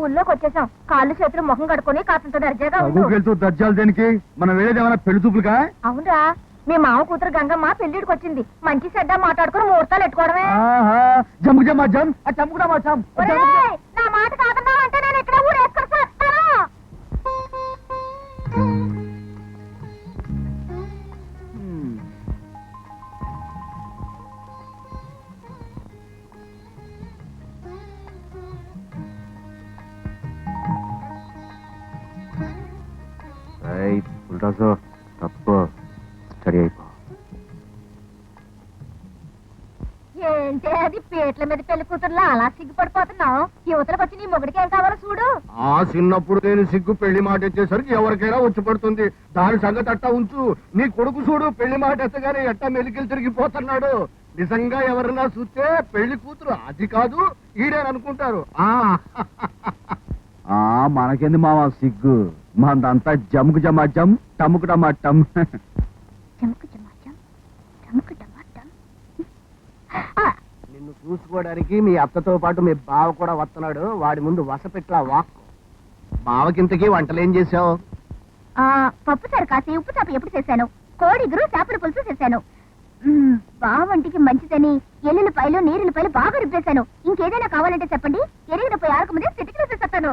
ఊళ్ళోకి వచ్చేసాం. కాళ్ళు చేతులు ముఖం కడుకొని కాస్తంత దర్జాగా వెళ్తూ దర్జాలు దేనికి? మనం వెళ్ళేది ఏమైనా పెళ్లి చూపులుగా? అవునరా, మీ మామ కూతురు గంగమ్మ పెళ్లిడికి వచ్చింది. మంచి చెడ్డ మాట్లాడుకుని ముహూర్తాలు ఎట్టుకోవడమే. జమ్ము జమ్మా జమ్ చంపుకున్నా చం. నా మాట కాదన్నా అంటే నేను ఇక్కడ ఊరేసుకొని తప్పు స్టడీ అయిపో. ఏంటి అది పీటల మీద పెళ్లి కూతురులా అలా సిగ్గుపడిపోతున్నావు? యువతలకు వచ్చి నీ మొగుడికి ఏం కావాలో చూడు. ఆ చిన్నప్పుడు నేను సిగ్గు పెళ్లి మాట ఎత్తేసరికి ఎవరికైనా వచ్చి పడుతుంది. దాని సంగతి అట్టా ఉంచు. నీ కొడుకు చూడు, పెళ్లి మాట ఎత్తగానే ఎట్టా మెలికలు తిరిగిపోతున్నాడు. నిజంగా ఎవరన్నా చూస్తే పెళ్లి కూతురు అది కాదు ఈడేననుకుంటారు. మనకేంది మావా సిగ్గు? మనదంతా జమ్ముకు జమా జమ్ టమ్ముకు టమాటం. నిన్ను చూసుకోవడానికి మీ అత్తతో పాటు మీ బావ కూడా వస్తున్నాడు. వాడి ముందు వసపెట్లా వాక్. బావకింతకీ వంటలేం చేసావు? పప్పు సారు కాసి ఉప్పు చేప ఎప్పుడు చేశాను. కోడిగురు చేపల పులుసు చేశాను. బావంటికి మంచిదని ఎల్లుల్లిపాయలు నీరులపాయలు బాగా రుబ్బేశాను. ఇంకేదైనా కావాలంటే చెప్పండి. ఎరిగిన పోయి ఆరకముందే చిటికలు చేస్తాను.